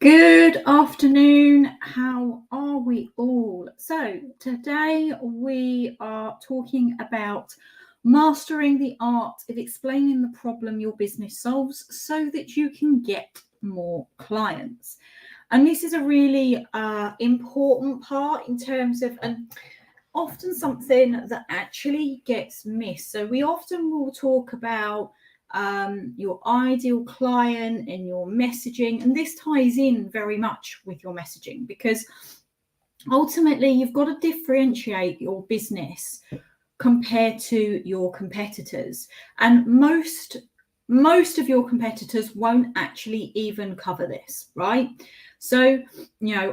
Good afternoon. How are we all? So today we are talking about mastering the art of explaining the problem your business solves so that you can get more clients. And this is a really important part in terms of, and often something that actually gets missed. So we often will talk about your ideal client and your messaging, and this ties in very much with your messaging because ultimately you've got to differentiate your business compared to your competitors, and most of your competitors won't actually even cover this, right? So,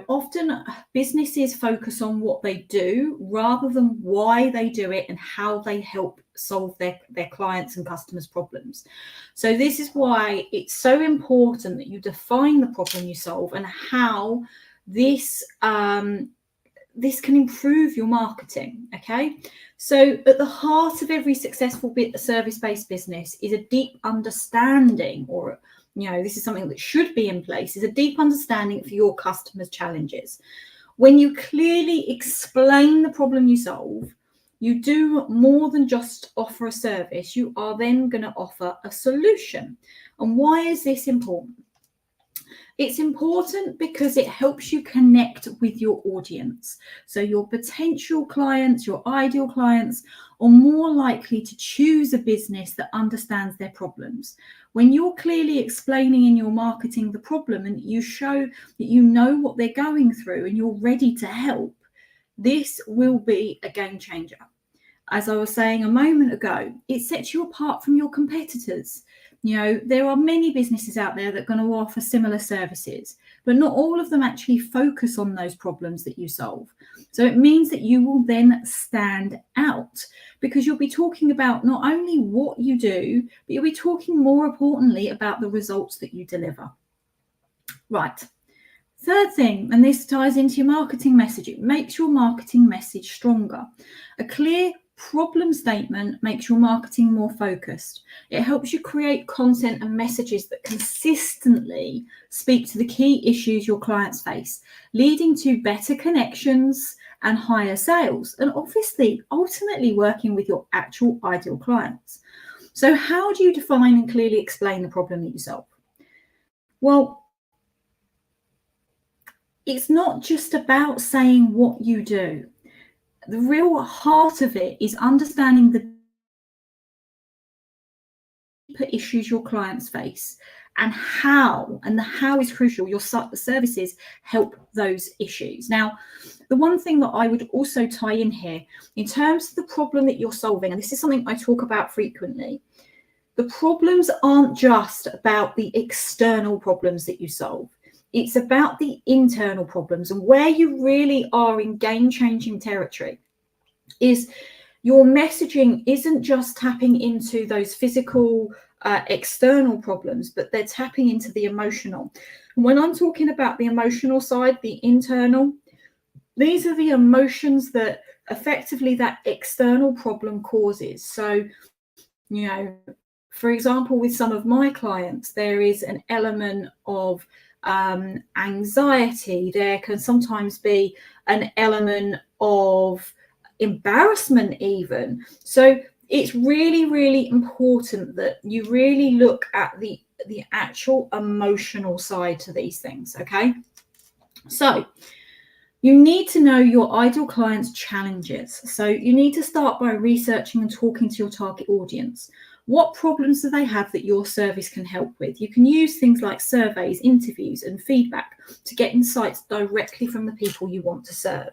often businesses focus on what they do rather than why they do it and how they help solve their clients' and customers' problems. So this is why it's so important that you define the problem you solve and how this this can improve your marketing. Okay, so at the heart of every successful service-based business is a deep understanding, or this is something that should be in place, is a deep understanding for your customers' challenges. When you clearly explain the problem you solve, you do more than just offer a service. You are then going to offer a solution. And why is this important? It's important because it helps you connect with your audience. So your potential clients, your ideal clients, are more likely to choose a business that understands their problems. When you're clearly explaining in your marketing the problem and you show that you know what they're going through and you're ready to help, this will be a game changer. As I was saying a moment ago, it sets you apart from your competitors. There are many businesses out there that are going to offer similar services, but not all of them actually focus on those problems that you solve. So it means that you will then stand out because you'll be talking about not only what you do, but you'll be talking more importantly about the results that you deliver. Right. Third thing, and this ties into your marketing message, it makes your marketing message stronger. A clear problem statement makes your marketing more focused. It helps you create content and messages that consistently speak to the key issues your clients face, leading to better connections and higher sales, and obviously ultimately working with your actual ideal clients. So how do you define and clearly explain the problem that you solve? Well, it's not just about saying what you do. The real heart of it is understanding the deeper issues your clients face and how, and the how is crucial. Your services help those issues. Now, the one thing that I would also tie in here, in terms of the problem that you're solving, and this is something I talk about frequently, the problems aren't just about the external problems that you solve. It's about the internal problems, and where you really are in game-changing territory is your messaging isn't just tapping into those physical external problems, but they're tapping into the emotional. And when I'm talking about the emotional side, the internal, these are the emotions that effectively that external problem causes. So, for example, with some of my clients, there is an element of anxiety. There can sometimes be an element of embarrassment even. So it's really, really important that you really look at the actual emotional side to these things, okay? So you need to know your ideal client's challenges. So you need to start by researching and talking to your target audience. What problems do they have that your service can help with? You can use things like surveys, interviews, and feedback to get insights directly from the people you want to serve.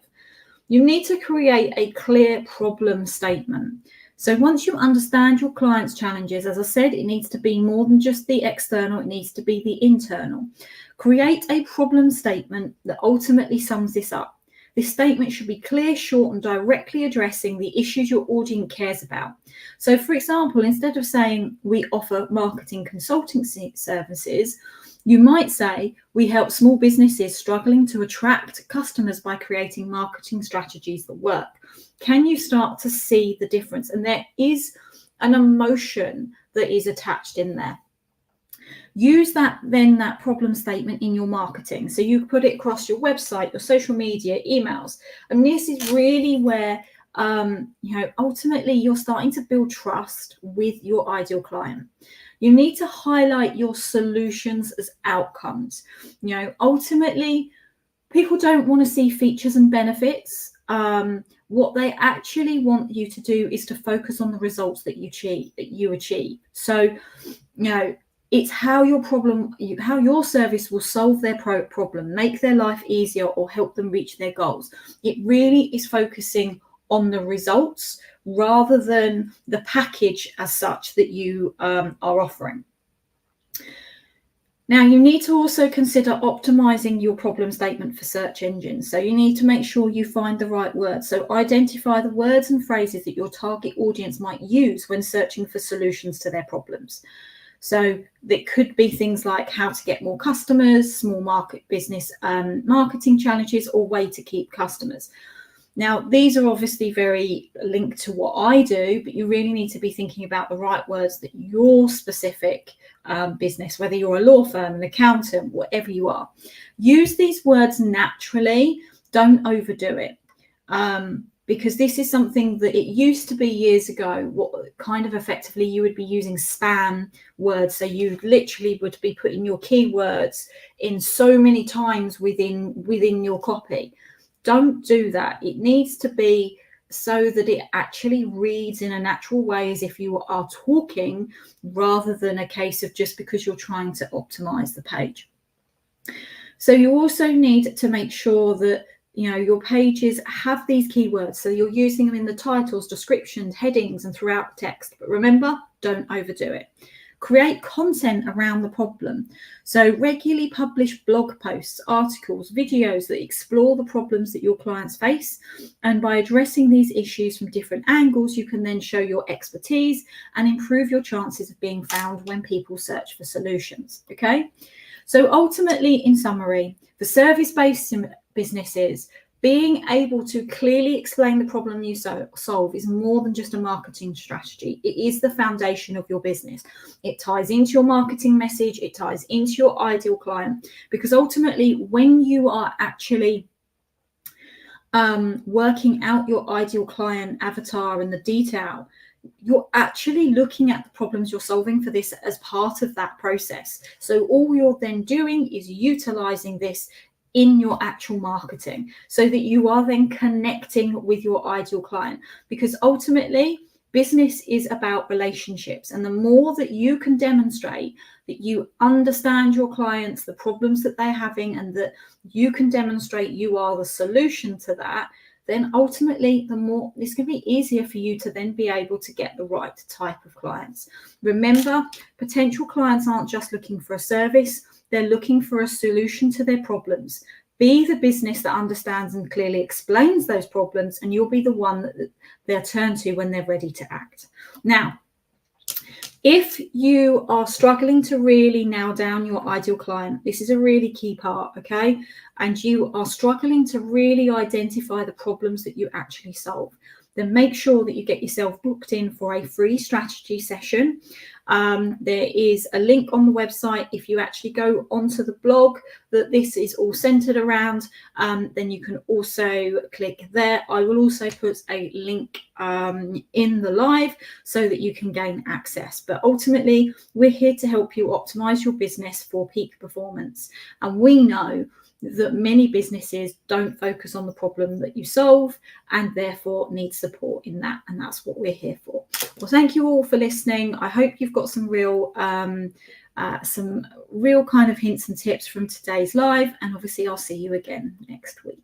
You need to create a clear problem statement. So once you understand your client's challenges, as I said, it needs to be more than just the external, it needs to be the internal. Create a problem statement that ultimately sums this up. This statement should be clear, short, and directly addressing the issues your audience cares about. So, for example, instead of saying we offer marketing consulting services, you might say we help small businesses struggling to attract customers by creating marketing strategies that work. Can you start to see the difference? And there is an emotion that is attached in there. Use that problem statement in your marketing. So you put it across your website, your social media, emails. And this is really where, ultimately you're starting to build trust with your ideal client. You need to highlight your solutions as outcomes. Ultimately, people don't want to see features and benefits. What they actually want you to do is to focus on the results that you achieve. So, it's how your service will solve their problem, make their life easier, or help them reach their goals. It really is focusing on the results rather than the package as such that you are offering. Now, you need to also consider optimizing your problem statement for search engines. So you need to make sure you find the right words. So identify the words and phrases that your target audience might use when searching for solutions to their problems. So it could be things like how to get more customers, small market business marketing challenges, or way to keep customers. Now, these are obviously very linked to what I do, but you really need to be thinking about the right words that your specific business, whether you're a law firm, an accountant, whatever you are, use these words naturally. Don't overdo it. Because this is something that it used to be years ago, what kind of effectively you would be using spam words. So you literally would be putting your keywords in so many times within your copy. Don't do that. It needs to be so that it actually reads in a natural way, as if you are talking, rather than a case of just because you're trying to optimize the page. So you also need to make sure that your pages have these keywords. So you're using them in the titles, descriptions, headings, and throughout the text. But remember, don't overdo it. Create content around the problem. So regularly publish blog posts, articles, videos that explore the problems that your clients face. And by addressing these issues from different angles, you can then show your expertise and improve your chances of being found when people search for solutions. Okay. So ultimately, in summary, for service-based businesses, being able to clearly explain the problem you solve is more than just a marketing strategy. It is the foundation of your business. It ties into your marketing message. It ties into your ideal client, because ultimately, when you are actually working out your ideal client avatar and the detail, you're actually looking at the problems you're solving for this as part of that process. So all you're then doing is utilizing this in your actual marketing, so that you are then connecting with your ideal client, because ultimately business is about relationships. And the more that you can demonstrate that you understand your clients, the problems that they're having, and that you can demonstrate you are the solution to that, then ultimately the more it's going to be easier for you to then be able to get the right type of clients. Remember, potential clients aren't just looking for a service, they're looking for a solution to their problems. Be the business that understands and clearly explains those problems, and you'll be the one that they'll turn to when they're ready to act. Now, if you are struggling to really nail down your ideal client, this is a really key part, okay? And you are struggling to really identify the problems that you actually solve, then make sure that you get yourself booked in for a free strategy session. There is a link on the website. If you actually go onto the blog that this is all centered around, then you can also click there. I will also put a link in the live so that you can gain access. But ultimately, we're here to help you optimize your business for peak performance. And we know that many businesses don't focus on the problem that you solve, and therefore need support in that. And that's what we're here for. Well, thank you all for listening. I hope you've got some real kind of hints and tips from today's live. And obviously, I'll see you again next week.